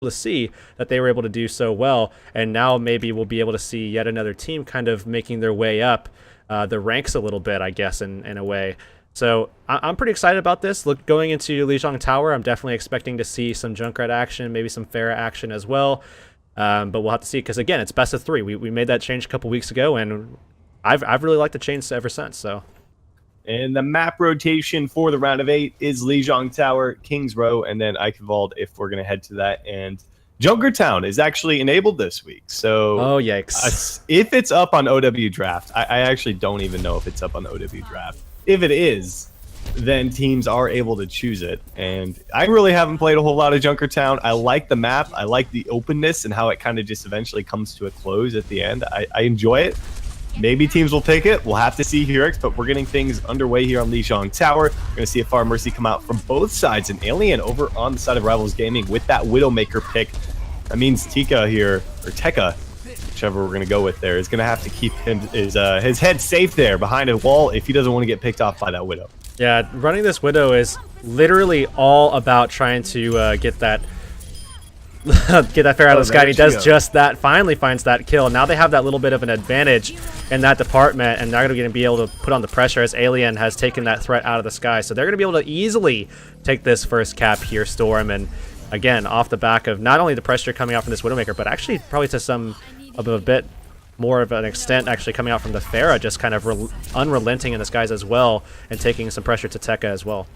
to see that they were able to do so well, and now maybe we'll be able to see yet another team kind of making their way up the ranks a little bit, I guess, in a way. So I'm pretty excited about this. Look, going into Lijiang Tower, I'm definitely expecting to see some Junkrat action, maybe some Pharah action as well. But we'll have to see, because again, it's best of 3. We made that change a couple weeks ago, and I've really liked the change ever since. So. And the map rotation for the round of 8 is Lijiang Tower, Kings Row, and then Eichenwald if we're going to head to that. And Junkertown is actually enabled this week. So oh, yikes. If it's up on OW Draft, I actually don't even know if it's up on OW Draft. If it is, then teams are able to choose it. And I really haven't played a whole lot of Junkertown. I like the map. I like the openness and how it kind of just eventually comes to a close at the end. I enjoy it. Maybe teams will pick it. We'll have to see here, but we're getting things underway here on Lijiang Tower. We're going to see a Far Mercy come out from both sides. An Alien over on the side of Rivals Gaming with that Widowmaker pick. That means Tika here, or Tekka, whichever we're going to go with there, is going to have to keep his head safe there behind a wall if he doesn't want to get picked off by that Widow. Yeah, running this Widow is literally all about trying to get that Pharah out of the sky, and he does just that. Finally finds that kill. Now they have that little bit of an advantage in that department, and they're going to be able to put on the pressure as Alien has taken that threat out of the sky. So they're going to be able to easily take this first cap here, Storm, and again, off the back of not only the pressure coming out from this Widowmaker, but actually probably to some of a bit more of an extent actually coming out from the Pharah, just kind of unrelenting in the skies as well, and taking some pressure to Tekka as well.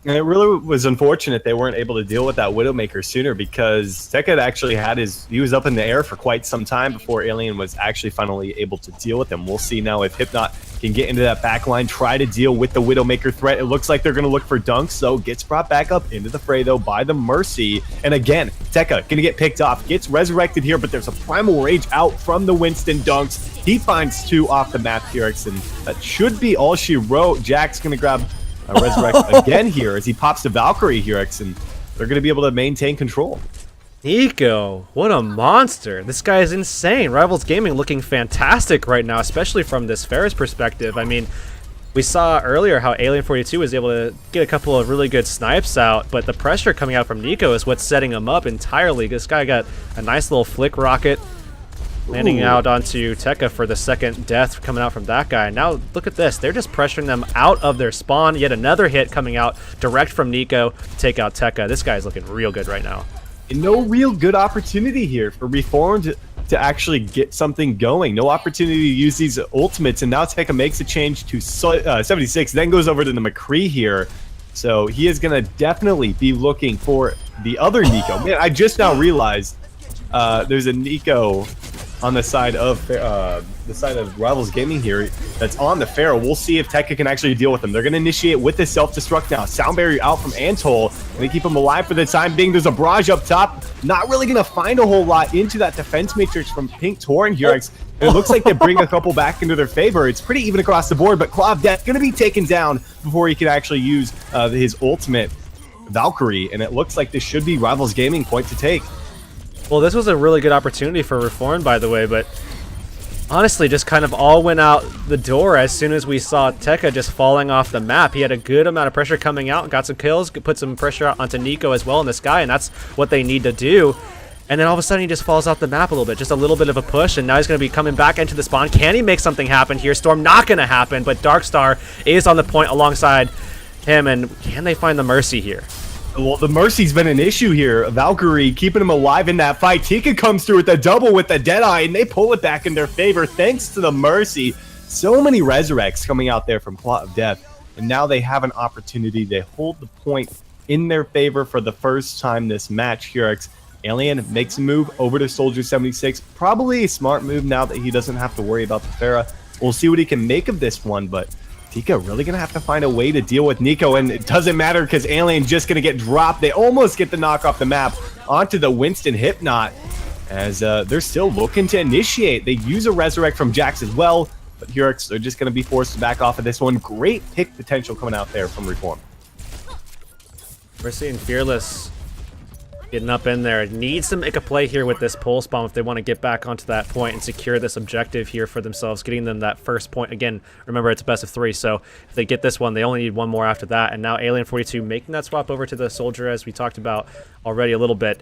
And it really was unfortunate they weren't able to deal with that Widowmaker sooner, because Tekka had actually had he was up in the air for quite some time before Alien was actually finally able to deal with him. We'll see now if Hypnot can get into that back line, try to deal with the Widowmaker threat. It looks like they're going to look for dunks, so gets brought back up into the fray though by the Mercy. And again, Tekka going to get picked off, gets resurrected here, but there's a Primal Rage out from the Winston dunks. He finds 2 off the map here, and that should be all she wrote. Jack's going to grab resurrect again here as he pops the Valkyrie here, and they're going to be able to maintain control. Nico, what a monster. This guy is insane. Rivals Gaming looking fantastic right now, especially from this Pharah's perspective. I mean, we saw earlier how Alien 42 was able to get a couple of really good snipes out, but the pressure coming out from Nico is what's setting him up entirely. This guy got a nice little flick rocket landing out onto Tekka for the second death coming out from that guy. Now look at this. They're just pressuring them out of their spawn. Yet another hit coming out direct from Nico to take out Tekka. This guy's looking real good right now. And no real good opportunity here for Reformed to actually get something going. No opportunity to use these ultimates. And now Tekka makes a change to 76, then goes over to the McCree here. So he is going to definitely be looking for the other Nico. Man, I just now realized there's a Nico on the side of Rivals Gaming here that's on the Pharah. We'll see if Tekka can actually deal with them. They're going to initiate with the self-destruct now. Sound barrier out from Antol, and they keep him alive for the time being. There's a barrage up top. Not really going to find a whole lot into that defense matrix from Pink Torn here. And it looks like they bring a couple back into their favor. It's pretty even across the board, but Claw of Death going to be taken down before he can actually use his ultimate Valkyrie, and it looks like this should be Rivals Gaming point to take. Well, this was a really good opportunity for Reform, by the way, but honestly just kind of all went out the door as soon as we saw Tekka just falling off the map. He had a good amount of pressure coming out, got some kills, put some pressure onto Nico as well in the sky, and that's what they need to do. And then all of a sudden he just falls off the map a little bit, just a little bit of a push, and now he's going to be coming back into the spawn. Can he make something happen here? Storm not going to happen, but Darkstar is on the point alongside him, and can they find the Mercy here? Well, the Mercy's been an issue here. Valkyrie keeping him alive in that fight. Tika comes through with the double with the Deadeye, and they pull it back in their favor thanks to the Mercy. So many resurrects coming out there from Plot of Death, and now they have an opportunity to hold the point in their favor for the first time this match. Hurix Alien makes a move over to Soldier 76. Probably a smart move now that he doesn't have to worry about the Pharah. We'll see what he can make of this one, but Tika really going to have to find a way to deal with Nico, and it doesn't matter because Alien's just going to get dropped. They almost get the knock off the map onto the Winston Hypnot as they're still looking to initiate. They use a Resurrect from Jax as well, but Hurix are just going to be forced to back off of this one. Great pick potential coming out there from Reform. We're seeing Fearless getting up in there. Needs to make a play here with this pulse bomb if they want to get back onto that point and secure this objective here for themselves, getting them that first point. Again, remember it's a best of 3, so if they get this one, they only need one more after that. And now Alien 42 making that swap over to the Soldier, as we talked about already a little bit.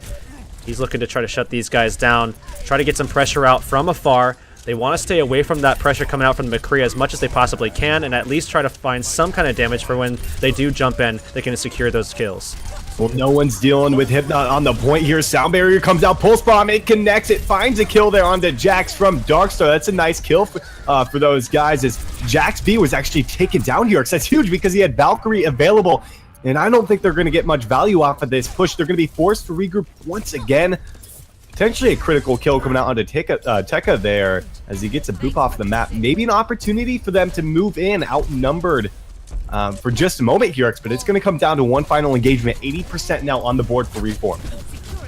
He's looking to try to shut these guys down, try to get some pressure out from afar. They want to stay away from that pressure coming out from the McCree as much as they possibly can, and at least try to find some kind of damage for when they do jump in, they can secure those kills. Well, no one's dealing with Hypnot on the point here. Sound Barrier comes out, Pulse Bomb, it connects, it finds a kill there onto Jax from Darkstar. That's a nice kill for those guys, as Jax B was actually taken down here. That's huge because he had Valkyrie available, and I don't think they're going to get much value off of this push. They're going to be forced to regroup once again. Potentially a critical kill coming out onto Tekka there as he gets a boop off the map. Maybe an opportunity for them to move in outnumbered for just a moment here, but it's going to come down to one final engagement. 80% now on the board for Reform.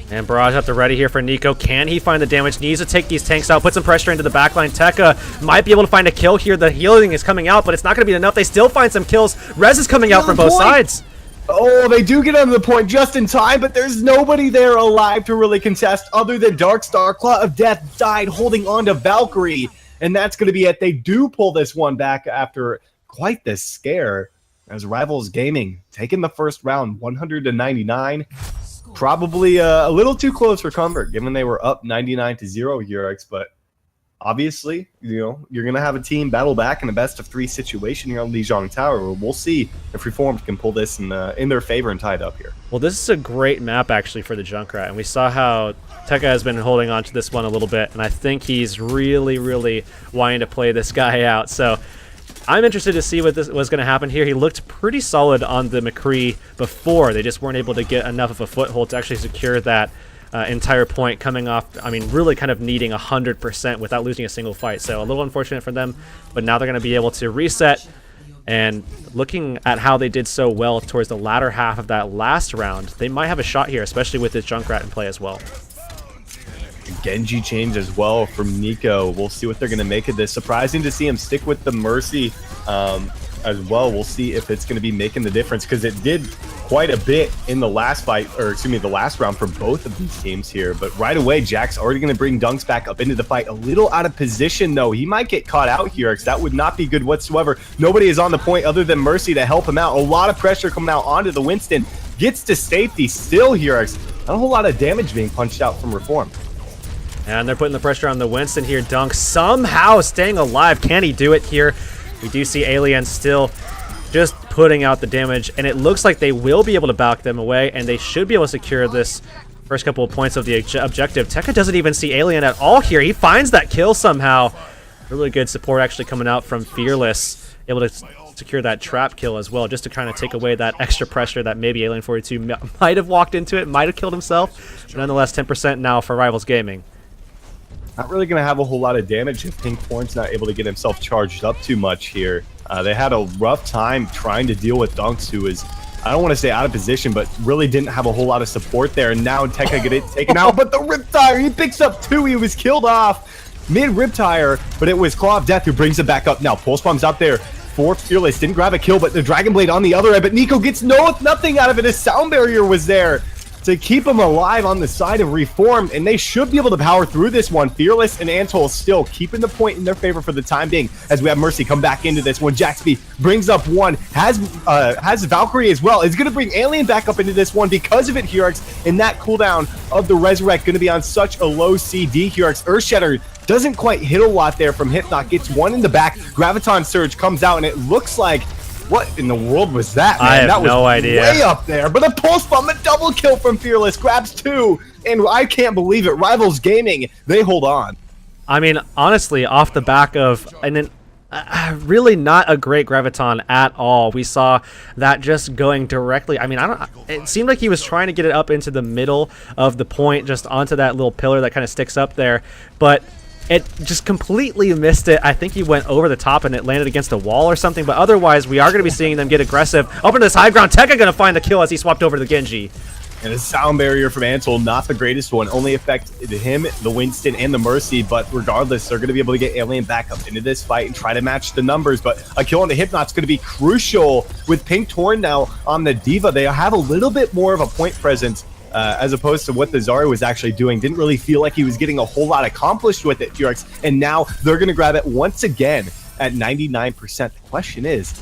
And Barrage at the ready here for Nico. Can he find the damage? Needs to take these tanks out, put some pressure into the backline. Tekka might be able to find a kill here. The healing is coming out, but it's not going to be enough. They still find some kills. Rez is coming out from both sides. Oh, they do get onto the point just in time, but there's nobody there alive to really contest other than Darkstar. Claw of Death died holding on to Valkyrie, and that's going to be it. They do pull this one back after quite the scare, as Rivals Gaming taking the first round 100-99. Probably a little too close for comfort, given they were up 99-0 here, but obviously, you know, you're going to have a team battle back in a best-of-3 situation here on Lijiang Tower. We'll see if Reformed can pull this in their favor and tie it up here. Well, this is a great map, actually, for the Junkrat, and we saw how Tekka has been holding on to this one a little bit, and I think he's really, really wanting to play this guy out. So I'm interested to see what was going to happen here. He looked pretty solid on the McCree before. They just weren't able to get enough of a foothold to actually secure that entire point coming off, I mean, really kind of needing 100% without losing a single fight. So a little unfortunate for them, but now they're going to be able to reset. And looking at how they did so well towards the latter half of that last round, they might have a shot here, especially with this Junkrat in play as well. Genji change as well from Nico. We'll see what they're going to make of this. Surprising to see him stick with the Mercy as well. We'll see if it's going to be making the difference, because it did quite a bit in the last fight, or excuse me, the last round for both of these teams here. But right away, Jack's already going to bring Dunks back up into the fight. A little out of position, though. He might get caught out here, because that would not be good whatsoever. Nobody is on the point other than Mercy to help him out. A lot of pressure coming out onto the Winston. Gets to safety still here. Not a whole lot of damage being punched out from Reform. And they're putting the pressure on the Winston here. Dunk somehow staying alive. Can he do it here? We do see Alien still just putting out the damage, and it looks like they will be able to back them away, and they should be able to secure this first couple of points of the objective. Tekka doesn't even see Alien at all here. He finds that kill somehow. Really good support actually coming out from Fearless, able to secure that trap kill as well, just to kind of take away that extra pressure that maybe Alien 42 might have walked into it, might have killed himself. But nonetheless, 10% now for Rivals Gaming. Not really going to have a whole lot of damage if Pink Horn's not able to get himself charged up too much here. They had a rough time trying to deal with Dunks, who is, I don't want to say out of position, but really didn't have a whole lot of support there. And now Tekka get it taken out, but the Riptire, he picks up 2. He was killed off mid-Riptire, but it was Claw of Death who brings it back up. Now Pulse Bomb's out there for Fearless. Didn't grab a kill, but the Dragon Blade on the other end. But Nico gets nothing out of it. His Sound Barrier was there to keep him alive on the side of Reformed, and they should be able to power through this one. Fearless and Antol still keeping the point in their favor for the time being, as we have Mercy come back into this one. Jaxby brings up 1, has Valkyrie as well. Is going to bring Alien back up into this one because of it, Hurix, and that cooldown of the Resurrect going to be on such a low CD. Hurix Earthshatter doesn't quite hit a lot there from Hypnot, gets 1 in the back. Graviton Surge comes out, and it looks like, what in the world was that, man? I have that was no idea. Way up there, but a Pulse Bomb, a double kill from Fearless, grabs 2, and I can't believe it. Rivals Gaming, they hold on. I mean, honestly, off the back of really not a great Graviton at all. We saw that just going directly. I mean, it seemed like he was trying to get it up into the middle of the point, just onto that little pillar that kind of sticks up there, but it just completely missed it. I think he went over the top and it landed against a wall or something, but otherwise we are going to be seeing them get aggressive. Up into this high ground, Tekka going to find the kill as he swapped over to the Genji. And a Sound Barrier from Antol, not the greatest one. Only affected him, the Winston, and the Mercy, but regardless, they're going to be able to get Alien back up into this fight and try to match the numbers. But a kill on the Hypnot's going to be crucial. With Pink Torn now on the Diva, they have a little bit more of a point presence as opposed to what the Zarya was actually doing. Didn't really feel like he was getting a whole lot accomplished with it, Furix, and now they're going to grab it once again at 99%. The question is,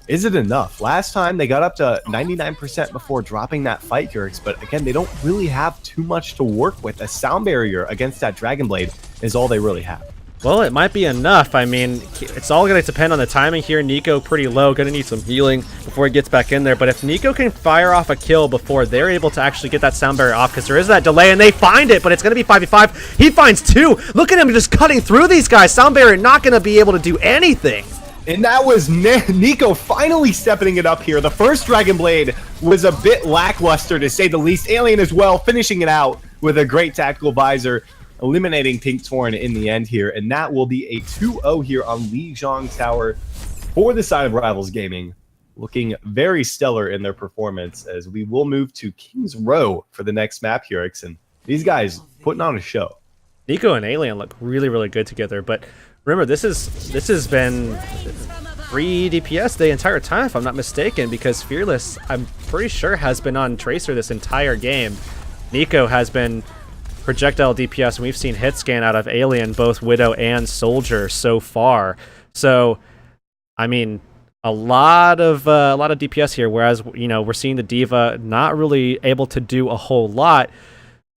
is it enough? Last time they got up to 99% before dropping that fight, Hurix, but again, they don't really have too much to work with. A sound barrier against that Dragon Blade is all they really have. Well, it might be enough. I mean, it's all going to depend on the timing here. Nico pretty low, going to need some healing before he gets back in there. But if Nico can fire off a kill before they're able to actually get that sound barrier off, because there is that delay, and they find it, but it's going to be 5v5. He finds 2. Look at him just cutting through these guys. Sound barrier not going to be able to do anything. And that was Nico finally stepping it up here. The first Dragon Blade was a bit lackluster, to say the least. Alien as well, finishing it out with a great tactical visor, eliminating Pink Torn in the end here. And that will be a 2-0 here on Lijiang Tower for the side of Rivals Gaming. Looking very stellar in their performance, as we will move to King's Row for the next map here, and these guys putting on a show. Nico and Alien look really, really good together, but remember, this has been free DPS the entire time, if I'm not mistaken, because Fearless, I'm pretty sure, has been on Tracer this entire game. Nico has been projectile DPS, and we've seen hit scan out of Alien, both Widow and Soldier so far. So, I mean, a lot of DPS here, whereas, you know, we're seeing the D.Va not really able to do a whole lot.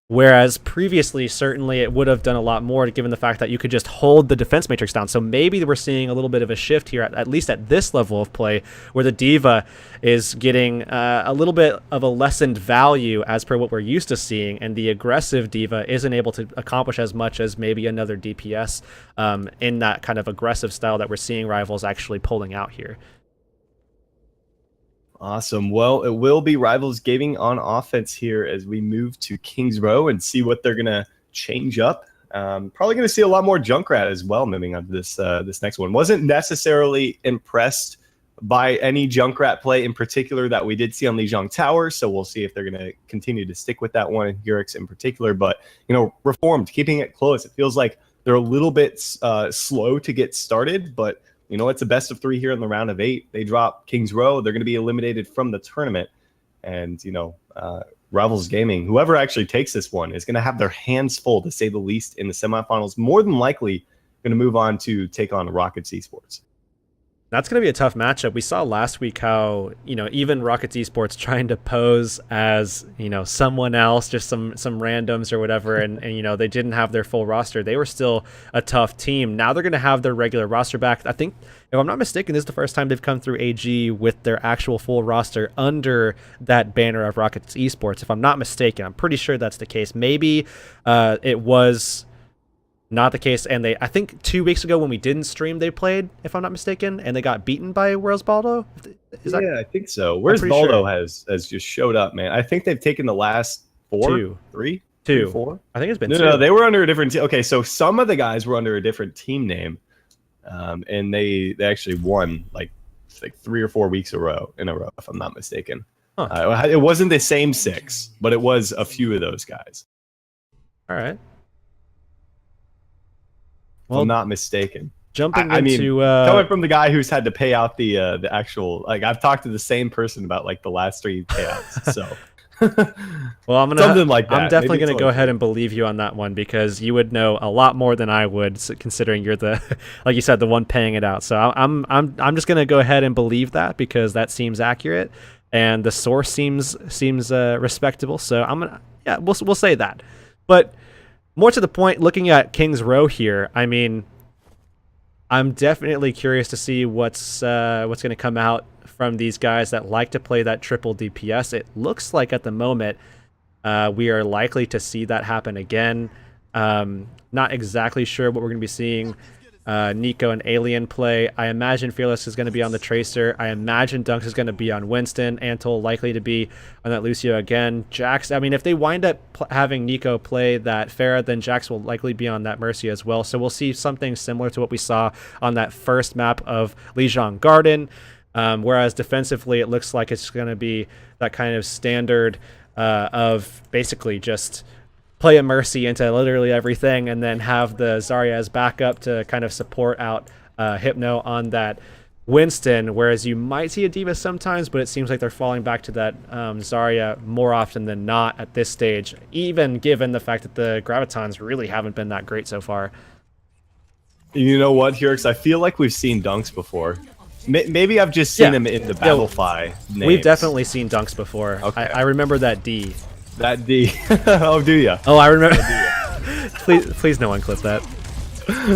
Whereas previously, certainly it would have done a lot more, given the fact that you could just hold the defense matrix down. So maybe we're seeing a little bit of a shift here, at least at this level of play, where the D.Va is getting a little bit of a lessened value as per what we're used to seeing, and the aggressive D.Va isn't able to accomplish as much as maybe another DPS in that kind of aggressive style that we're seeing Rivals actually pulling out here. Awesome. Well, it will be Rivals Gaming on offense here as we move to King's Row and see what they're going to change up. Probably going to see a lot more Junkrat as well moving on to this next one. Wasn't necessarily impressed by any Junkrat play in particular that we did see on Lijiang Tower, so we'll see if they're going to continue to stick with that one in Hurix in particular. But, you know, Reformed, keeping it close. It feels like they're a little bit slow to get started, but you know, it's a best of 3 here in the round of 8. They drop King's Row. They're going to be eliminated from the tournament. And, you know, Rivals Gaming, whoever actually takes this one, is going to have their hands full, to say the least, in the semifinals. More than likely going to move on to take on Rockets Esports. That's going to be a tough matchup. We saw last week how, you know, even Rockets Esports trying to pose as, you know, someone else, just some randoms or whatever, and you know, they didn't have their full roster. They were still a tough team. Now they're going to have their regular roster back. I think, if I'm not mistaken, this is the first time they've come through AG with their actual full roster under that banner of Rockets Esports. If I'm not mistaken, I'm pretty sure that's the case. Maybe it was not the case, and I think 2 weeks ago when we didn't stream, they played, if I'm not mistaken, and they got beaten by Where's Baldo? I think so. Where's Baldo has just showed up, man. I think they've taken the last 4, 3, 2, 4. I think it's been 2. No, they were under a different team. Okay, so some of the guys were under a different team name, and they actually won like 3 or 4 weeks in a row, if I'm not mistaken. Huh. It wasn't the same 6, but it was a few of those guys. All right. Well, I'm not mistaken. Jumping I mean, into coming from the guy who's had to pay out the actual, like, I've talked to the same person about like the last 3 payouts. So, well, I'm something like that. I'm definitely gonna go ahead and believe you on that one, because you would know a lot more than I would, considering you're the, like you said, the one paying it out. So I'm just gonna go ahead and believe that, because that seems accurate and the source seems respectable. So we'll say that, but. More to the point, looking at King's Row here, I mean, I'm definitely curious to see what's going to come out from these guys that like to play that triple DPS. It looks like at the moment we are likely to see that happen again. Not exactly sure what we're going to be seeing Nico and Alien play. I imagine Fearless is going to be on the Tracer. I imagine Dunks is going to be on Winston. Antol likely to be on that Lucio again. Jax, I mean, if they wind up having Nico play that Pharah, then Jax will likely be on that Mercy as well. So we'll see something similar to what we saw on that first map of Lijiang Garden. Whereas defensively, it looks like it's going to be that kind of standard of basically just play a Mercy into literally everything, and then have the Zarya as backup to kind of support out Hypno on that Winston, whereas you might see a D.Va sometimes, but it seems like they're falling back to that Zarya more often than not at this stage, even given the fact that the Gravitons really haven't been that great so far. You know what, Hurix? I feel like we've seen Dunks before. Maybe I've just seen him in the Battlefy names. We've definitely seen Dunks before. Okay. I remember that D. That D. Oh, do ya? Oh, I remember. Please, no one clip that.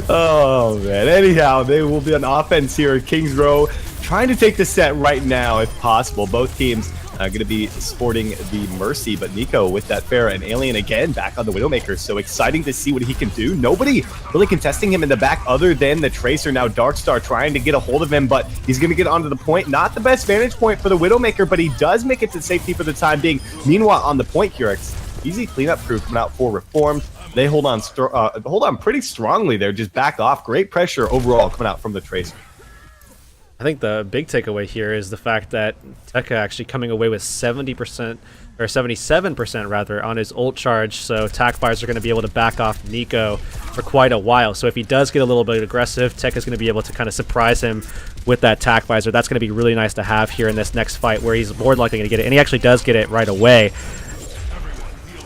Oh, man. Anyhow, they will be on offense here at Kings Row, trying to take the set right now if possible. Both teams going to be sporting the Mercy, but Nico with that Pharah and Alien again back on the Widowmaker. So exciting to see what he can do. Nobody really contesting him in the back other than the Tracer. Now Darkstar trying to get a hold of him, but he's going to get onto the point. Not the best vantage point for the Widowmaker, but he does make it to safety for the time being. Meanwhile, on the point here, it's easy cleanup crew coming out for Reformed. They hold on pretty strongly there, just back off. Great pressure overall coming out from the Tracer. I think the big takeaway here is the fact that Tekka actually coming away with 70% or 77% rather on his ult charge, so Tackfires are going to be able to back off Nico for quite a while. So if he does get a little bit aggressive, Tekka's going to be able to kind of surprise him with that Tack Visor. That's going to be really nice to have here in this next fight where he's more than likely going to get it, and he actually does get it right away.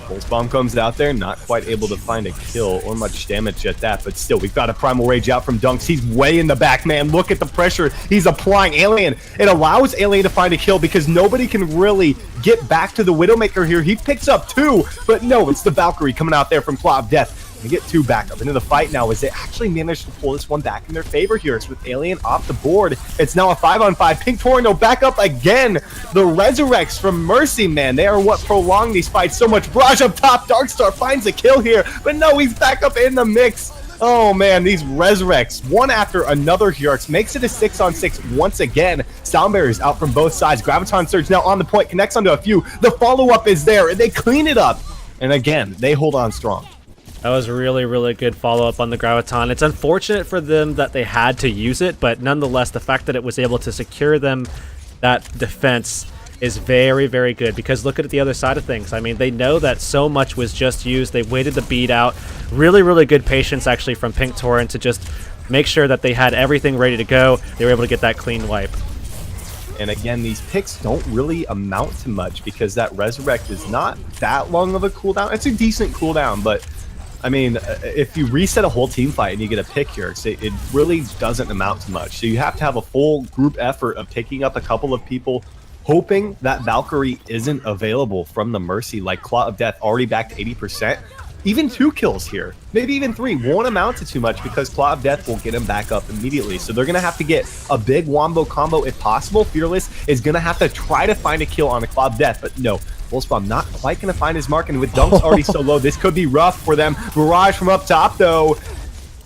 Pulse Bomb comes out there, not quite able to find a kill or much damage at that, but still, we've got a Primal Rage out from Dunks. He's way in the back, man. Look at the pressure he's applying. Alien, it allows Alien to find a kill because nobody can really get back to the Widowmaker here. He picks up 2, but no, it's the Valkyrie coming out there from Claw of Death. They get 2 back up into the fight now as they actually managed to pull this one back in their favor here. It's with Alien off the board. It's now a 5-on-5. Pink Tornado back up again. The Resurrects from Mercy, man. They are what prolong these fights so much. Barrage up top. Darkstar finds a kill here, but no, he's back up in the mix. Oh, man, these Resurrects, one after another here. Makes it a 6-on-6 once again. Sound barriers out from both sides. Graviton Surge now on the point. Connects onto a few. The follow-up is there, and they clean it up. And again, they hold on strong. That was really, really good follow-up on the Graviton. It's unfortunate for them that they had to use it, but nonetheless, the fact that it was able to secure them that defense is very, very good, because look at the other side of things. I mean, they know that so much was just used. They waited the beat out. Really, really good patience, actually, from Pink Torrent to just make sure that they had everything ready to go. They were able to get that clean wipe. And again, these picks don't really amount to much because that Resurrect is not that long of a cooldown. It's a decent cooldown, but I mean, if you reset a whole team fight and you get a pick here, it really doesn't amount to much. So you have to have a full group effort of picking up a couple of people, hoping that Valkyrie isn't available from the Mercy, like Claw of Death already back to 80%. Even 2 kills here, maybe even 3, won't amount to too much because Claw of Death will get him back up immediately. So they're going to have to get a big wombo combo if possible. Fearless is going to have to try to find a kill on a Claw of Death, but no. Pulse Bomb not quite going to find his mark, and with Dunks already so low, this could be rough for them. Barrage from up top, though.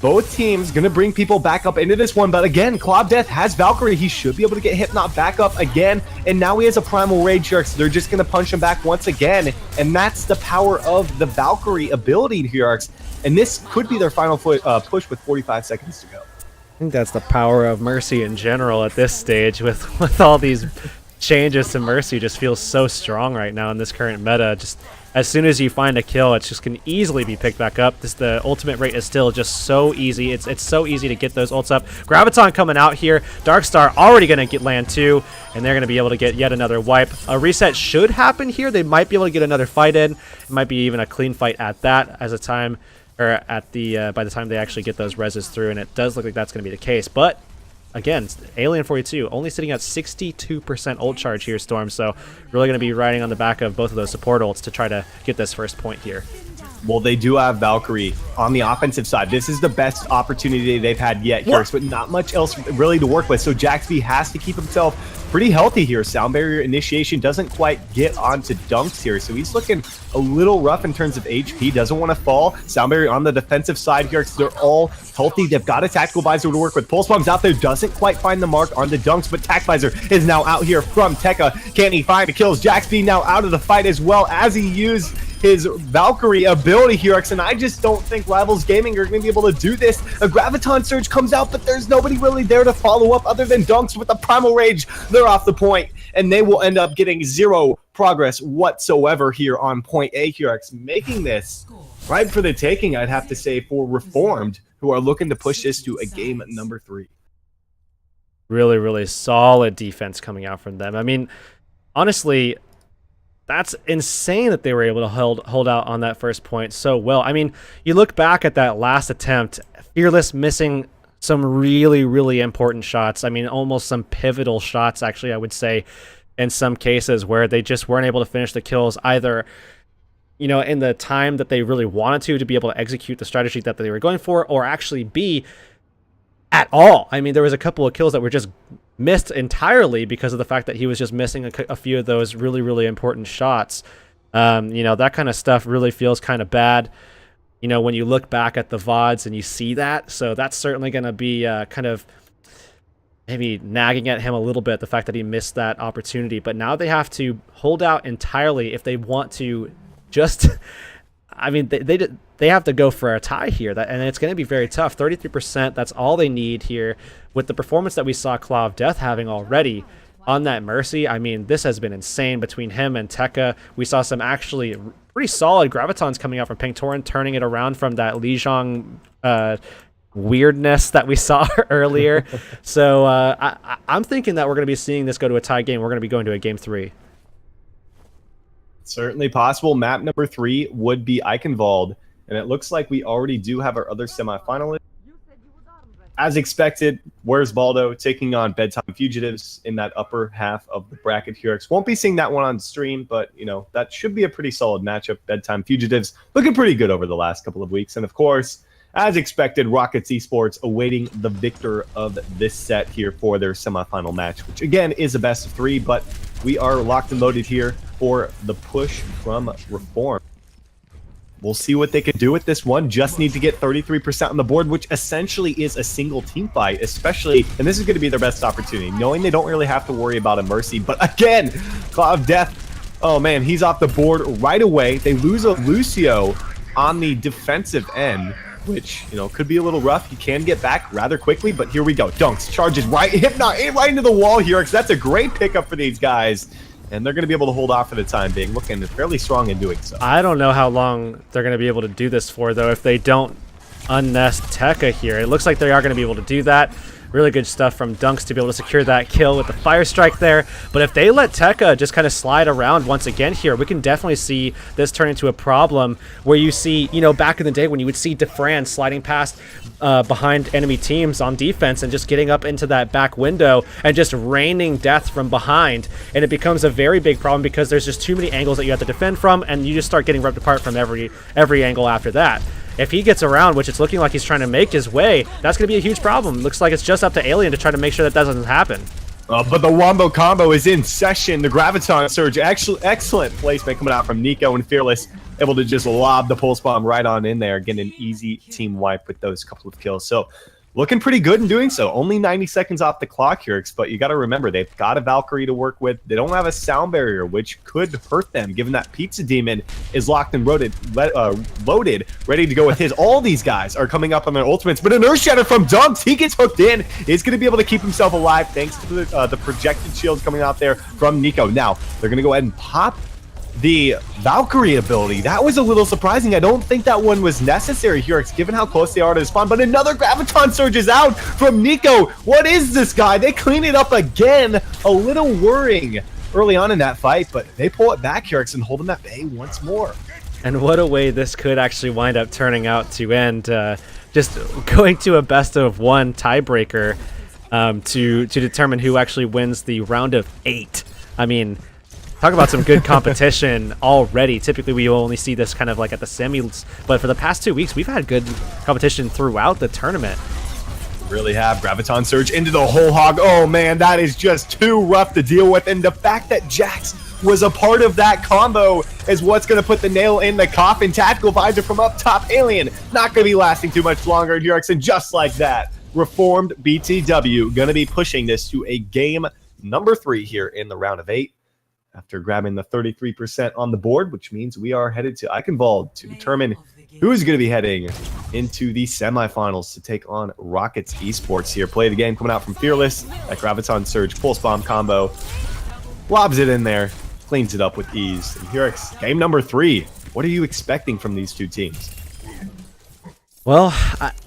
Both teams going to bring people back up into this one, but again, Claw of Death has Valkyrie. He should be able to get Hypnot back up again, and now he has a Primal Rage here, so they're just going to punch him back once again, and that's the power of the Valkyrie ability here, and this could be their final push with 45 seconds to go. I think that's the power of Mercy in general at this stage with all these changes to Mercy. Just feels so strong right now in this current meta. Just as soon as you find a kill, it just can easily be picked back up. The ultimate rate is still just so easy. It's so easy to get those ults up. Graviton coming out here. Darkstar already going to get land 2, and they're going to be able to get yet another wipe. A reset should happen here. They might be able to get another fight in. It might be even a clean fight at that as a time, or at the by the time they actually get those reses through, and it does look like that's going to be the case. But again, Alien 42 only sitting at 62% ult charge here, Storm, so really going to be riding on the back of both of those support ults to try to get this first point here. Well, they do have Valkyrie on the offensive side. This is the best opportunity they've had yet here, but not much else really to work with. So Jaxby has to keep himself pretty healthy here. Sound barrier initiation doesn't quite get onto Dunks here, so he's looking a little rough in terms of HP. Doesn't want to fall. Sound barrier on the defensive side here. They're all healthy. They've got a tactical visor to work with. Pulse Bomb's out there. Doesn't quite find the mark on the Dunks, but Tac Visor is now out here from Tekka. Can he find the kills? Jaxby now out of the fight as well as he used his Valkyrie ability here, and I just don't think Rivals Gaming are going to be able to do this. A Graviton Surge comes out, but there's nobody really there to follow up other than Dunks with the Primal Rage. They're off the point, and they will end up getting 0 progress whatsoever here on point A here, making this right for the taking, I'd have to say, for Reformed, who are looking to push this to a game number 3. Really, really solid defense coming out from them. I mean, honestly, that's insane that they were able to hold out on that first point so well. I mean, you look back at that last attempt, Fearless missing some really, really important shots. I mean, almost some pivotal shots, actually, I would say, in some cases where they just weren't able to finish the kills either, you know, in the time that they really wanted to be able to execute the strategy that they were going for, or actually B, at all. I mean, there was a couple of kills that were just missed entirely because of the fact that he was just missing a few of those really, really important shots. You know, that kind of stuff really feels kind of bad, you know, when you look back at the VODs and you see that. So that's certainly going to be kind of maybe nagging at him a little bit, the fact that he missed that opportunity. But now they have to hold out entirely if they want to just, I mean, they have to go for a tie here, and it's going to be very tough. 33%, that's all they need here. With the performance that we saw Claw of Death having already on that Mercy, I mean, this has been insane between him and Tekka. We saw some actually pretty solid gravitons coming out from Pengtoran, turning it around from that Lijiang weirdness that we saw earlier. So I'm thinking that we're going to be seeing this go to a tie game. We're going to be going to a game 3. Certainly possible. Map number 3 would be Eichenwald, and it looks like we already do have our other semifinalist. As expected, where's Baldo taking on Bedtime Fugitives in that upper half of the bracket here. Won't be seeing that one on stream, but, you know, that should be a pretty solid matchup. Bedtime Fugitives looking pretty good over the last couple of weeks. And, of course, as expected, Rockets Esports awaiting the victor of this set here for their semifinal match, which, again, is a best of 3, but we are locked and loaded here for the push from Reform. We'll see what they can do with this one. Just need to get 33% on the board, which essentially is a single team fight, especially, and this is going to be their best opportunity, knowing they don't really have to worry about a Mercy. But again, Cloud of Death, oh man, he's off the board right away. They lose a Lucio on the defensive end, which, you know, could be a little rough. He can get back rather quickly, but here we go. Dunks, charges right into the wall here, because that's a great pickup for these guys. And they're going to be able to hold off for the time being, looking fairly strong in doing so. I don't know how long they're going to be able to do this for, though, if they don't unnest Tekka here. It looks like they are going to be able to do that. Really good stuff from Dunks to be able to secure that kill with the Fire Strike there. But if they let Tekka just kind of slide around once again here, we can definitely see this turn into a problem where you see, you know, back in the day when you would see DeFran sliding past behind enemy teams on defense and just getting up into that back window and just raining death from behind. And it becomes a very big problem because there's just too many angles that you have to defend from, and you just start getting ripped apart from every angle after that. If he gets around, which it's looking like he's trying to make his way, that's going to be a huge problem. Looks like it's just up to Alien to try to make sure that doesn't happen. But the Wombo combo is in session. The Graviton Surge, actually excellent placement coming out from Nico and Fearless, able to just lob the Pulse Bomb right on in there, getting an easy team wipe with those couple of kills. So looking pretty good in doing so. Only 90 seconds off the clock here, but you got to remember, they've got a Valkyrie to work with. They don't have a sound barrier, which could hurt them, given that Pizza Demon is locked and loaded, ready to go with his. All these guys are coming up on their ultimates, but an Earth Shatter from Dunks, he gets hooked in, is going to be able to keep himself alive thanks to the projected shields coming out there from Nico. Now, they're going to go ahead and pop the Valkyrie ability. That was a little surprising. I don't think that one was necessary here, given how close they are to the spawn. But another Graviton Surge is out from Nico. What is this guy? They clean it up again. A little worrying early on in that fight, but they pull it back here and hold them at bay once more. And what a way this could actually wind up turning out to end. Just going to a best of 1 tiebreaker to determine who actually wins the round of 8. I mean, talk about some good competition already. Typically, we only see this kind of like at the semis, but for the past 2 weeks, we've had good competition throughout the tournament. Really have. Graviton Surge into the whole hog. Oh man, that is just too rough to deal with. And the fact that Jax was a part of that combo is what's going to put the nail in the coffin. Tactical Visor from up top. Alien not going to be lasting too much longer in Jurix, and just like that, Reformed BTW going to be pushing this to a game number 3 here in the round of 8. After grabbing the 33% on the board, which means we are headed to Eichenwald to determine who is going to be heading into the semifinals to take on Rockets Esports here. Play the game coming out from Fearless. That Graviton Surge Pulse Bomb combo. Lobs it in there. Cleans it up with ease. And here, game number 3. What are you expecting from these two teams? Well,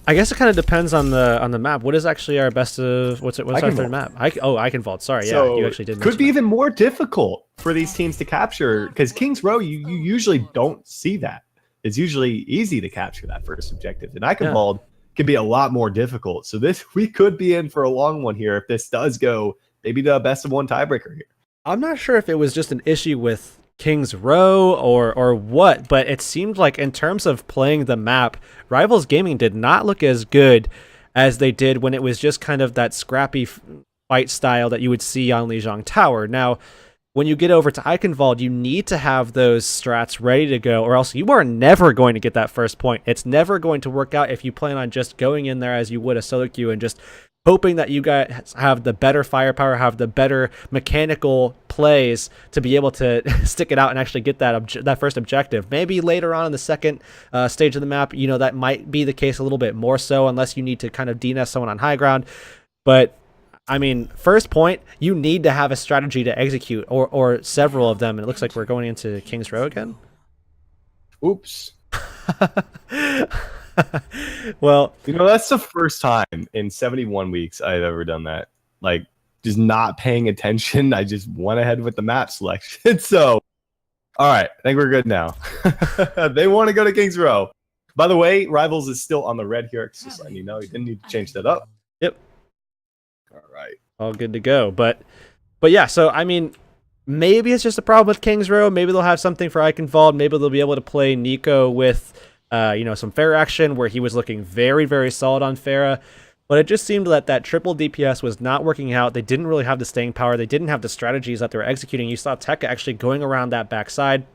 I guess it kind of depends on the map. What is actually our best of what's our third map? Eichenwald. Sorry, so yeah, you actually did. Could be that. even more difficult for these teams to capture, because Kings Row, you usually don't see that. It's usually easy to capture that first objective. And Eichenwald could be a lot more difficult. So we could be in for a long one here if this does go maybe to a best of one tiebreaker here. I'm not sure if it was just an issue with King's Row or what, but it seemed like in terms of playing the map, Rivals Gaming did not look as good as they did when it was just kind of that scrappy fight style that you would see on Lijiang Tower. Now, when you get over to Eichenwald, you need to have those strats ready to go, or else you are never going to get that first point. It's never going to work out if you plan on just going in there as you would a solo queue and just hoping that you guys have the better firepower, have the better mechanical plays to be able to stick it out and actually get that first objective. Maybe later on in the second stage of the map, you know, that might be the case a little bit more so, unless you need to kind of DNS someone on high ground. But I mean, first point, you need to have a strategy to execute, or several of them. And it looks like we're going into King's Row again. Oops. Well, you know, that's the first time in 71 weeks I've ever done that. Like, just not paying attention. I just went ahead with the map selection. So, all right, I think we're good now. They want to go to King's Row. By the way, Rivals is still on the red here. It's just letting you know, you didn't need to change that up. Yep. All right. All good to go. But yeah, so I mean, maybe it's just a problem with King's Row. Maybe they'll have something for Eichenwald. Maybe they'll be able to play Nico with you know, some Pharah action where he was looking very, very solid on Pharah. But it just seemed that triple DPS was not working out. They didn't really have the staying power. They didn't have the strategies that they were executing. You saw Tekka actually going around that backside.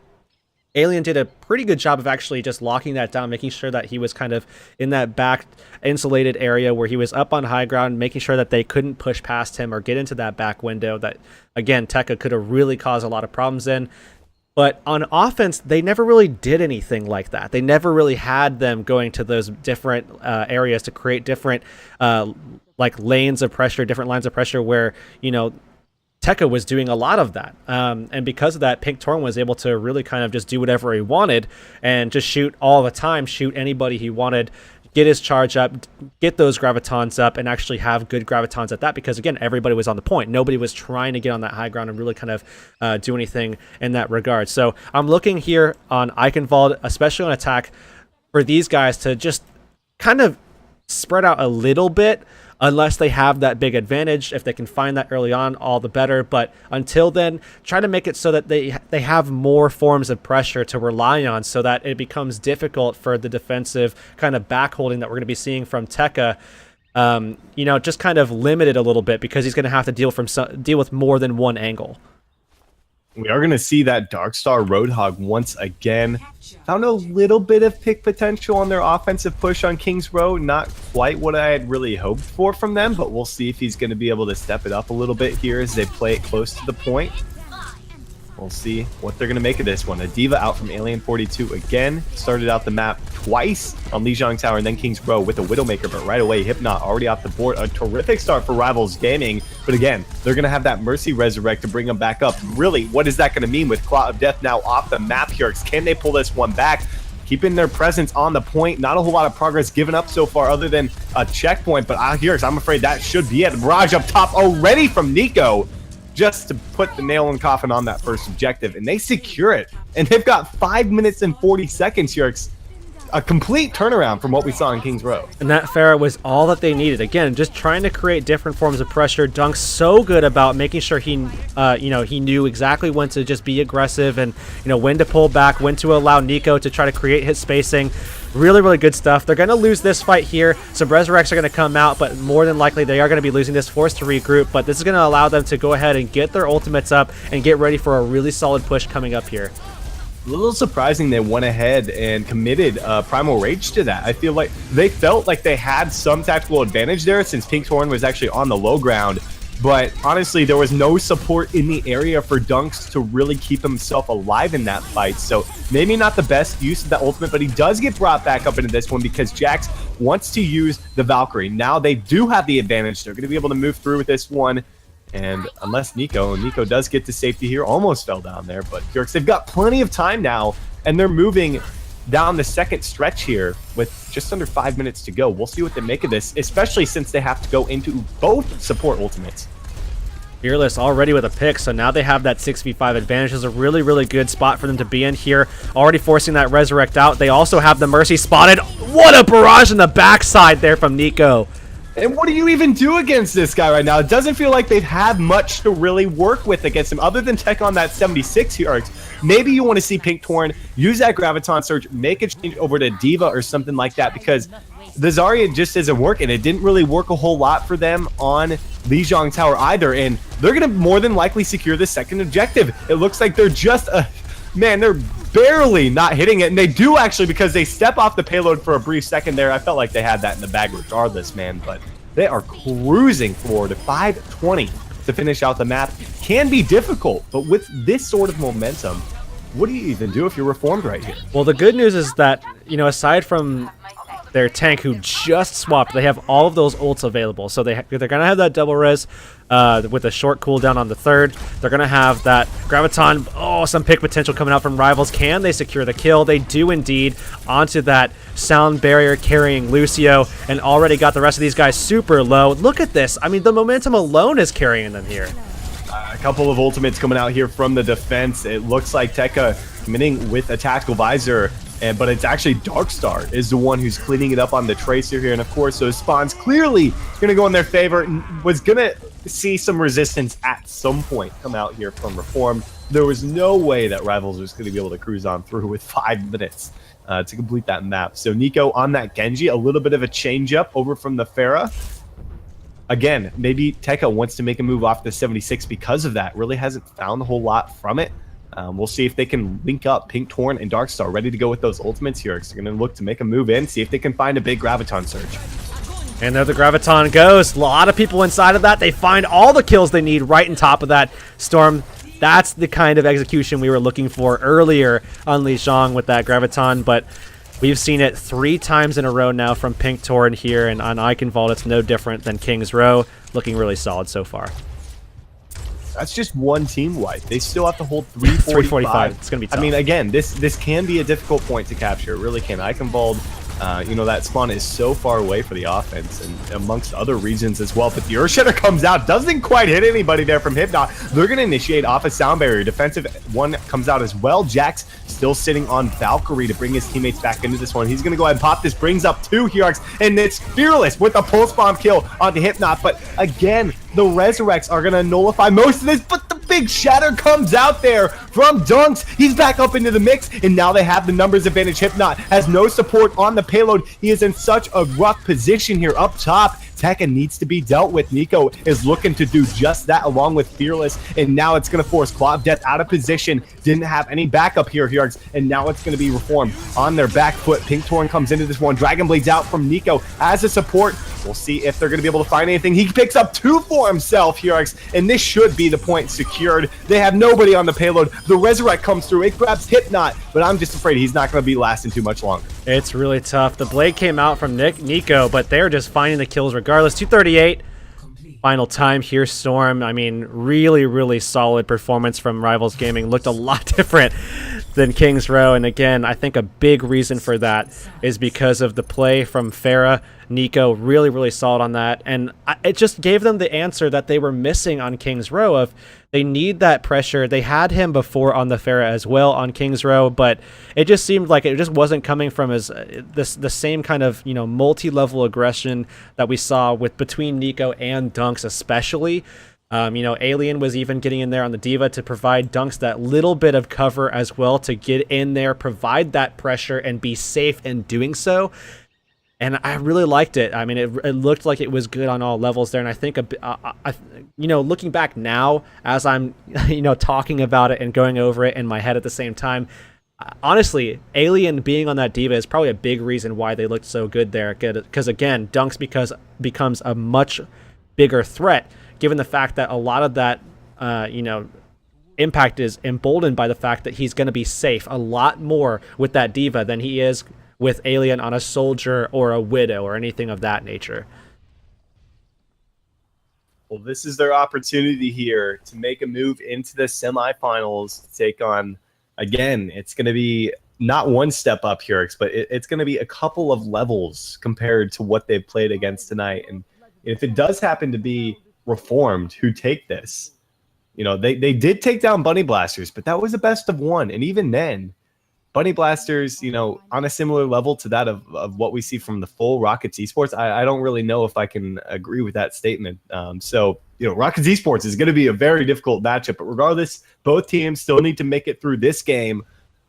Alien did a pretty good job of actually just locking that down, making sure that he was kind of in that back insulated area where he was up on high ground, making sure that they couldn't push past him or get into that back window that, again, Tekka could have really caused a lot of problems in. But on offense, they never really did anything like that. They never really had them going to those different areas to create different like lanes of pressure, different lines of pressure where, you know, Tekka was doing a lot of that. And because of that, Pink Torn was able to really kind of just do whatever he wanted and just shoot all the time, shoot anybody he wanted, get his charge up, get those gravitons up, and actually have good gravitons at that because, again, everybody was on the point. Nobody was trying to get on that high ground and really kind of do anything in that regard. So I'm looking here on Eichenwald, especially on attack, for these guys to just kind of spread out a little bit, unless they have that big advantage. If they can find that early on, all the better. But until then, try to make it so that they have more forms of pressure to rely on so that it becomes difficult for the defensive kind of back holding that we're going to be seeing from Tekka. You know, just kind of limited a little bit because he's going to have to deal with more than one angle. We are going to see that Darkstar Roadhog once again. Found a little bit of pick potential on their offensive push on King's Row. Not quite what I had really hoped for from them, but we'll see if he's going to be able to step it up a little bit here as they play it close to the point. We'll see what they're going to make of this one. A Diva out from Alien 42 again. Started out the map twice on Lijiang Tower and then King's Row with a Widowmaker, but right away, Hypnot already off the board. A terrific start for Rivals Gaming, but again, they're going to have that Mercy Resurrect to bring them back up. Really, what is that going to mean with Claw of Death now off the map here? Can they pull this one back? Keeping their presence on the point. Not a whole lot of progress given up so far other than a checkpoint, but here, I'm afraid that should be it. Barrage up top already from Nico, just to put the nail in the coffin on that first objective, and they secure it. And they've got 5 minutes and 40 seconds here. A complete turnaround from what we saw in King's Row. And that Pharah was all that they needed. Again, just trying to create different forms of pressure. Dunk's so good about making sure he, you know, he knew exactly when to just be aggressive and, you know, when to pull back, when to allow Nico to try to create his spacing. Really, really good stuff. They're going to lose this fight here. Some Resurrects are going to come out, but more than likely they are going to be losing this, forced to regroup. But this is going to allow them to go ahead and get their ultimates up and get ready for a really solid push coming up here. A little surprising they went ahead and committed Primal Rage to that. I feel like they felt like they had some tactical advantage there since Pink Torn was actually on the low ground. But honestly, there was no support in the area for Dunks to really keep himself alive in that fight. So maybe not the best use of that ultimate, but he does get brought back up into this one because Jax wants to use the Valkyrie. Now they do have the advantage. They're going to be able to move through with this one. And unless Nico does get to safety here, almost fell down there, but they've got plenty of time now, and they're moving down the second stretch here with just under 5 minutes to go. We'll see what they make of this, especially since they have to go into both support ultimates. Fearless already with a pick, so now they have that 6v5 advantage. Is a really, really good spot for them to be in here. Already forcing that Resurrect out. They also have the Mercy spotted. What a barrage in the backside there from Nico. And what do you even do against this guy right now? It doesn't feel like they've had much to really work with against him, other than tech on that 76 here. Maybe you want to see Pink Torn use that Graviton Surge, make a change over to Diva or something like that, because the Zarya just isn't working. It didn't really work a whole lot for them on Lijiang Tower either, and they're going to more than likely secure the second objective. It looks like they're just man, they're barely not hitting it, and they do actually, because they step off the payload for a brief second there. I felt like they had that in the bag regardless, man, but they are cruising forward to 520 to finish out the map. Can be difficult, but with this sort of momentum, what do you even do if you're reformed right here? Well, the good news is that, you know, aside from their tank who just swapped, they have all of those ults available. So they're going to have that double res with a short cooldown on the third. They're going to have that Graviton. Oh, some pick potential coming out from Rivals. Can they secure the kill? They do indeed, onto that sound barrier carrying Lucio, and already got the rest of these guys super low. Look at this. I mean, the momentum alone is carrying them here. A couple of ultimates coming out here from the defense. It looks like Tekka committing with a tactical visor, but it's actually Darkstar is the one who's cleaning it up on the Tracer here. And of course, those spawns clearly going to go in their favor, and was going to see some resistance at some point come out here from Reformed. There was no way that Rivals was going to be able to cruise on through with 5 minutes to complete that map. So Nico on that Genji, a little bit of a change up over from the Pharah. Again, maybe Tekka wants to make a move off the 76 because of that. Really hasn't found a whole lot from it. We'll see if they can link up Pink Torn and Darkstar, ready to go with those ultimates here. So they're going to look to make a move in, see if they can find a big Graviton Surge. And there the Graviton goes. A lot of people inside of that. They find all the kills they need right on top of that Storm. That's the kind of execution we were looking for earlier on Lijiang with that Graviton, but we've seen it 3 times in a row now from Pink Torn here, and on Eichenwald it's no different than King's Row. Looking really solid so far. That's just one team wipe. They still have to hold 345. It's going to be tough. I mean, again, this can be a difficult point to capture. It really can. Eichenwald, you know, that spawn is so far away for the offense, and amongst other reasons as well. But the Earthshatter comes out, doesn't quite hit anybody there from Hypnot. They're going to initiate off a sound barrier. Defensive one comes out as well. Jax still sitting on Valkyrie to bring his teammates back into this one. He's going to go ahead and pop this, brings up 2 Heroics, and it's Fearless with a pulse bomb kill onto Hypnot. But again, the Resurrects are going to nullify most of this, but the big shatter comes out there from Dunks. He's back up into the mix, and now they have the numbers advantage. Hypnot has no support on the payload. He is in such a rough position here up top. Tekka needs to be dealt with. Nico is looking to do just that along with Fearless, and now it's going to force Claw of Death out of position. Didn't have any backup here, and now it's going to be Reformed on their back foot. Pink Torn comes into this one. Dragon Blade's out from Nico as a support. We'll see if they're going to be able to find anything. He picks up 2 for himself here, and this should be the point secured. They have nobody on the payload. The Resurrect comes through. It grabs Hypnot, but I'm just afraid he's not going to be lasting too much longer. It's really tough. The Blade came out from Nico, but they're just finding the kills regardless. 238. Final time here, Storm. I mean, really, really solid performance from Rivals Gaming. Looked a lot different than King's Row. And again, I think a big reason for that is because of the play from Pharah. Nico really, really solid on that. And it just gave them the answer that they were missing on King's Row of they need that pressure. They had him before on the Pharah as well on King's Row, but it just seemed like it just wasn't coming from the same kind of, you know, multi-level aggression that we saw with between Nico and Dunks especially. You know, Alien was even getting in there on the Diva to provide Dunks that little bit of cover as well to get in there, provide that pressure, and be safe in doing so. And I really liked it. I mean, it looked like it was good on all levels there. And I think, you know, looking back now as I'm, you know, talking about it and going over it in my head at the same time, honestly, Alien being on that Diva is probably a big reason why they looked so good there. Because, again, Dunks becomes a much bigger threat, given the fact that a lot of that, you know, impact is emboldened by the fact that he's going to be safe a lot more with that Diva than he is with Alien on a Soldier or a Widow or anything of that nature. Well, this is their opportunity here to make a move into the semifinals to take on, again, it's going to be not one step up here, but it's going to be a couple of levels compared to what they've played against tonight. And if it does happen to be Reformed who take this. You know, they did take down Bunny Blasters, but that was a best of one. And even then, Bunny Blasters, you know, on a similar level to that of what we see from the full Rockets Esports, I don't really know if I can agree with that statement. So, you know, Rockets Esports is going to be a very difficult matchup. But regardless, both teams still need to make it through this game.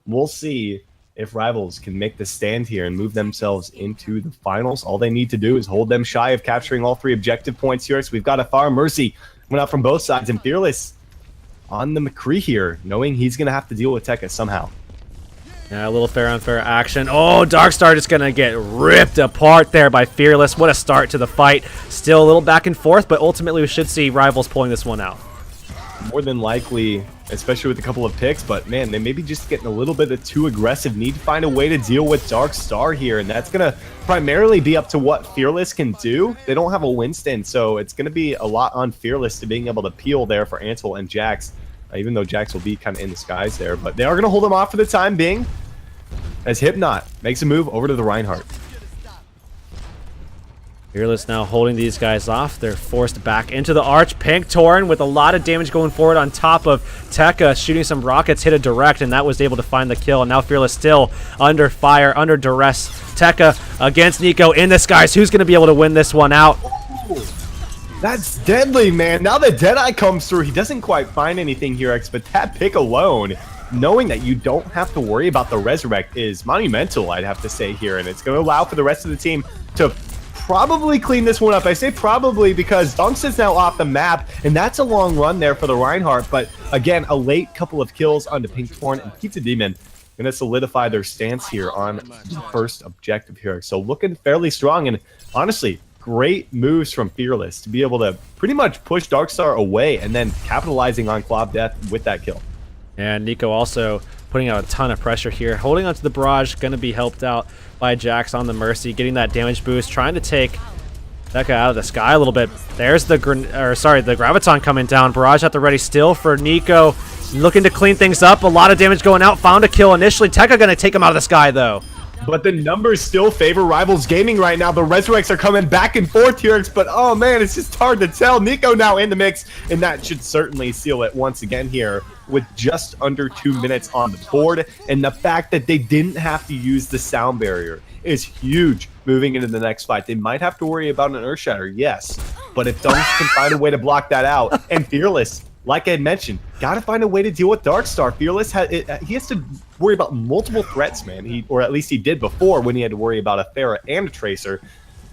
We'll see if Rivals can make the stand here and move themselves into the finals. All they need to do is hold them shy of capturing all 3 objective points here. So we've got a Fire Mercy went out from both sides, and Fearless on the McCree here, knowing he's going to have to deal with Tekka somehow. Yeah, a little fair unfair action. Oh, Darkstar just going to get ripped apart there by Fearless. What a start to the fight. Still a little back and forth, but ultimately we should see Rivals pulling this one out. More than likely, especially with a couple of picks, but man, they may be just getting a little bit too aggressive. Need to find a way to deal with Darkstar here, and that's going to primarily be up to what Fearless can do. They don't have a Winston, so it's going to be a lot on Fearless to being able to peel there for Ansel and Jax. Even though Jax will be kind of in the skies there. But they are going to hold him off for the time being as Hypnot makes a move over to the Reinhardt. Fearless now holding these guys off. They're forced back into the arch. Pink Torn with a lot of damage going forward on top of Tekka shooting some rockets, hit a direct, and that was able to find the kill. And now Fearless still under fire, under duress. Tekka against Nico in the skies. Who's going to be able to win this one out? That's deadly, man. Now that Deadeye comes through, he doesn't quite find anything here, X, but that pick alone, knowing that you don't have to worry about the Resurrect, is monumental, I'd have to say here, and it's going to allow for the rest of the team to probably clean this one up. I say probably because Dunks is now off the map, and that's a long run there for the Reinhardt, but again, a late couple of kills onto Pink Torn and Pizza Demon going to solidify their stance here on the first objective here. So looking fairly strong, and honestly, great moves from Fearless to be able to pretty much push Darkstar away and then capitalizing on Claw of Death with that kill. And Nico also putting out a ton of pressure here. Holding onto the Barrage, going to be helped out by Jax on the Mercy, getting that damage boost, trying to take Tekka out of the sky a little bit. There's the Graviton coming down. Barrage at the ready still for Nico. Looking to clean things up. A lot of damage going out. Found a kill initially. Tekka going to take him out of the sky, though. But the numbers still favor Rivals Gaming right now. The Resurrects are coming back and forth here, but oh man, it's just hard to tell. Nico now in the mix, and that should certainly seal it once again here with just under 2 minutes on the board. And the fact that they didn't have to use the sound barrier is huge moving into the next fight. They might have to worry about an Earth Shatter, yes, but if Dunks can find a way to block that out, and Fearless, like I had mentioned, got to find a way to deal with Darkstar. Fearless, he has to worry about multiple threats, man. Or at least he did before when he had to worry about a Pharah and a Tracer.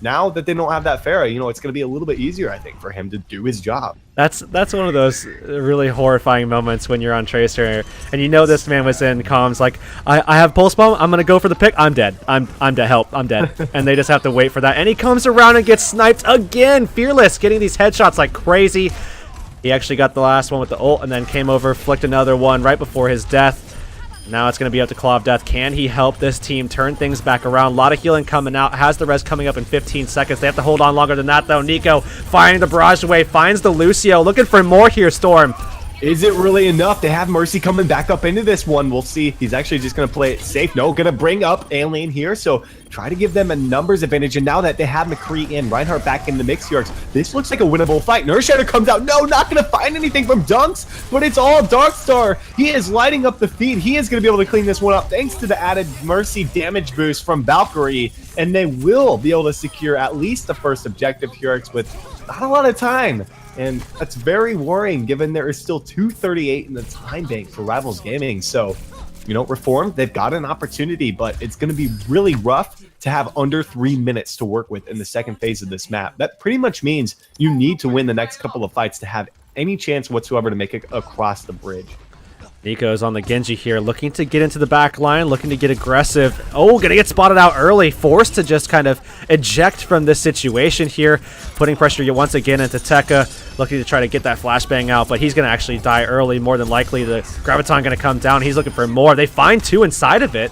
Now that they don't have that Pharah, you know, it's going to be a little bit easier, I think, for him to do his job. That's one of those really horrifying moments when you're on Tracer and you know this man was in comms like, I have Pulse Bomb, I'm going to go for the pick, I'm dead. I'm dead, help, I'm dead. And they just have to wait for that. And he comes around and gets sniped again. Fearless getting these headshots like crazy. He actually got the last one with the ult and then came over, flicked another one right before his death. Now it's going to be up to Claw of Death. Can he help this team turn things back around? A lot of healing coming out. Has the res coming up in 15 seconds. They have to hold on longer than that, though. Nico firing the barrage away. Finds the Lucio. Looking for more here, Storm. Is it really enough? They have Mercy coming back up into this one. We'll see. He's actually just going to play it safe. No, going to bring up Alien here. So try to give them a numbers advantage. And now that they have McCree in, Reinhardt back in the mix here, this looks like a winnable fight. Earth Shatter comes out. No, not going to find anything from Dunks, but it's all Darkstar. He is lighting up the feed. He is going to be able to clean this one up thanks to the added Mercy damage boost from Valkyrie. And they will be able to secure at least the first objective here with not a lot of time. And that's very worrying given there is still 2:38 in the time bank for Rivals Gaming. So, you know, Reformed, they've got an opportunity, but it's going to be really rough to have under 3 minutes to work with in the second phase of this map. That pretty much means you need to win the next couple of fights to have any chance whatsoever to make it across the bridge. Nico's on the Genji here, looking to get into the back line, looking to get aggressive. Oh, gonna get spotted out early, forced to just kind of eject from this situation here, putting pressure once again into Tekka, looking to try to get that flashbang out, but he's gonna actually die early, more than likely. The Graviton gonna come down, he's looking for more. They find two inside of it.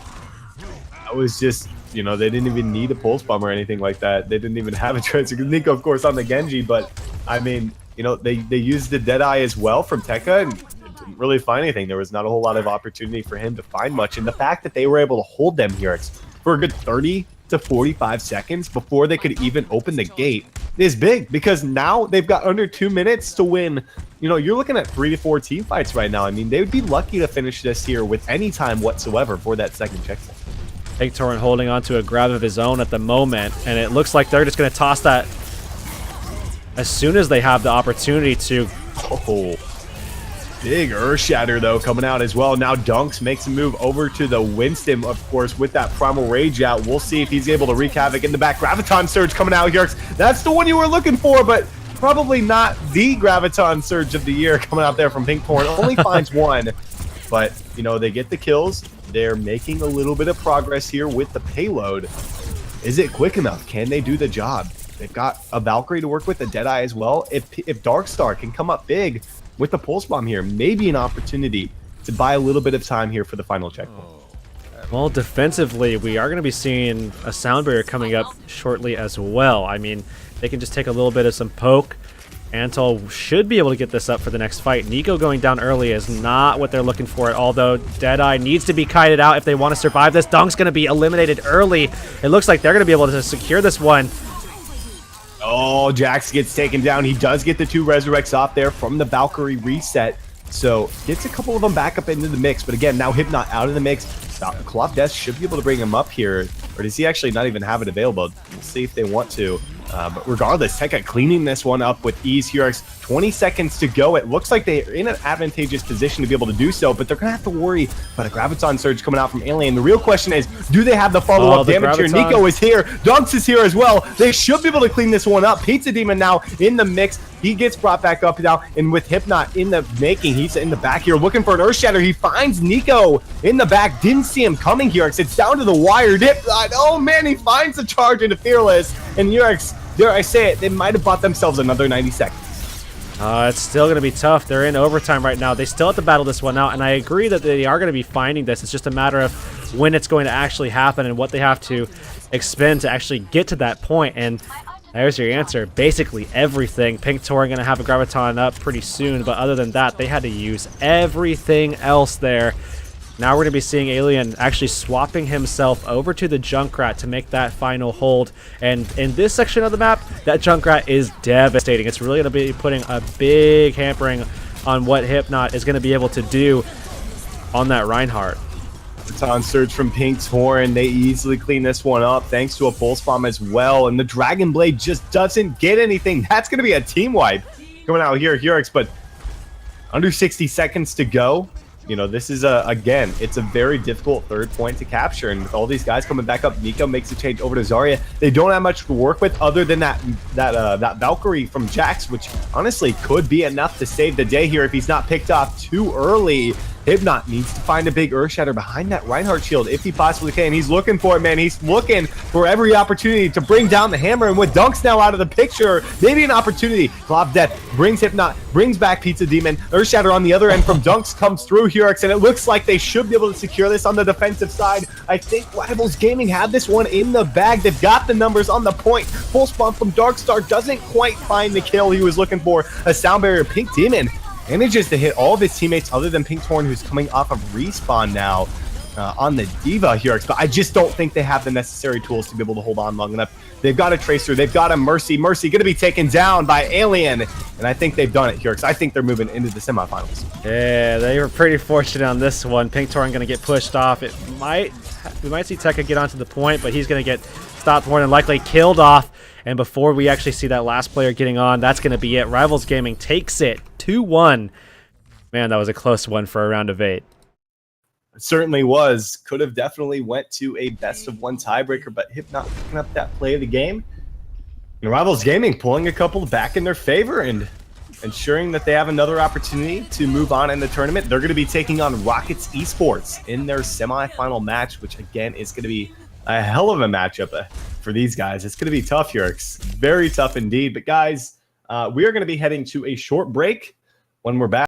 That was just, you know, they didn't even need a pulse bomb or anything like that. They didn't even have a transfer. Nico, of course, on the Genji, but I mean, you know, they used the Deadeye as well from Tekka, and didn't really find anything. There was not a whole lot of opportunity for him to find much, and the fact that they were able to hold them here for a good 30 to 45 seconds before they could even open the gate is big because now they've got under 2 minutes to win. You know, you're looking at 3 to 4 team fights right now. I mean, they would be lucky to finish this here with any time whatsoever for that second checkpoint. BTW holding on to a grab of his own at the moment, and it looks like they're just going to toss that as soon as they have the opportunity to. Oh, big Earthshatter, though, coming out as well. Now Dunks makes a move over to the Winston, of course, with that Primal Rage out. We'll see if he's able to wreak havoc in the back. Graviton Surge coming out here. That's the one you were looking for, but probably not the Graviton Surge of the year coming out there from Pinkthorn. Only finds one, but, you know, they get the kills. They're making a little bit of progress here with the payload. Is it quick enough? Can they do the job? They've got a Valkyrie to work with, a Deadeye as well. If Darkstar can come up big with the Pulse Bomb here, maybe an opportunity to buy a little bit of time here for the final checkpoint. Well, defensively, we are going to be seeing a Sound Barrier coming up shortly as well. I mean, they can just take a little bit of some poke. Antol should be able to get this up for the next fight. Nico going down early is not what they're looking for, although Deadeye needs to be kited out if they want to survive this. Dunk's going to be eliminated early. It looks like they're going to be able to secure this one. Oh, Jax gets taken down. He does get the 2 resurrects off there from the Valkyrie reset. So gets a couple of them back up into the mix. But again, now Hypnot out of the mix. Cloth Death should be able to bring him up here. Or does he actually not even have it available? We'll see if they want to. But regardless, Tekka cleaning this one up with ease here. 20 seconds to go. It looks like they're in an advantageous position to be able to do so, but they're going to have to worry about a Graviton Surge coming out from Alien. The real question is, do they have the follow-up damage here? Nico is here. Dunks is here as well. They should be able to clean this one up. Pizza Demon now in the mix. He gets brought back up now, and with Hypnot in the making, he's in the back here looking for an Earthshatter. He finds Nico in the back. Didn't see him coming here. It's down to the wire. Hypnot, oh man, he finds the charge into Fearless, and Eurex, dare I say it, they might have bought themselves another 90 seconds. It's still going to be tough. They're in overtime right now. They still have to battle this one out, and I agree that they are going to be finding this. It's just a matter of when it's going to actually happen and what they have to expend to actually get to that point. And there's your answer. Basically everything. Pinkthorn going to have a Graviton up pretty soon, but other than that, they had to use everything else there. Now we're going to be seeing Alien actually swapping himself over to the Junkrat to make that final hold. And in this section of the map, that Junkrat is devastating. It's really going to be putting a big hampering on what Hypnot is going to be able to do on that Reinhardt. Baton Surge from Pinkthorn. They easily clean this one up thanks to a Pulse Bomb as well. And the Dragon Blade just doesn't get anything. That's going to be a team wipe coming out here, Hurix. But under 60 seconds to go. You know, this is again, it's a very difficult third point to capture, and with all these guys coming back up, Nico makes a change over to Zarya. They don't have much to work with other than that Valkyrie from Jax, which honestly could be enough to save the day here if he's not picked off too early. Hypnot needs to find a big Earthshatter behind that Reinhardt shield if he possibly can. He's looking for it, man. He's looking for every opportunity to bring down the hammer, and with Dunks now out of the picture, maybe an opportunity. Clob Death brings Hypnot, brings back Pizza Demon. Earthshatter on the other end from Dunks comes through Hurix, and it looks like they should be able to secure this on the defensive side. I think Rivals Gaming had this one in the bag. They've got the numbers on the point. Pulse Bomb from Darkstar doesn't quite find the kill he was looking for. A Sound Barrier. Pink Demon manages to hit all of his teammates other than Pinkthorn, who's coming off of respawn now on the Diva here. But I just don't think they have the necessary tools to be able to hold on long enough. They've got a Tracer. They've got a Mercy. Mercy going to be taken down by Alien. And I think they've done it here because I think they're moving into the semifinals. Yeah, they were pretty fortunate on this one. Pinkthorn going to get pushed off. We might see Tekka get onto the point, but he's going to get stopped more than likely, killed off. And before we actually see that last player getting on, that's going to be it. Rivals Gaming takes it 2-1. Man, that was a close one for a round of 8. It certainly was. Could have definitely went to a best-of-1 tiebreaker, but Hypnot picking up that play of the game. And Rivals Gaming pulling a couple back in their favor and ensuring that they have another opportunity to move on in the tournament. They're going to be taking on Rockets Esports in their semifinal match, which again is going to be a hell of a matchup for these guys. It's going to be tough here. It's very tough indeed. But guys, we are going to be heading to a short break. When we're back,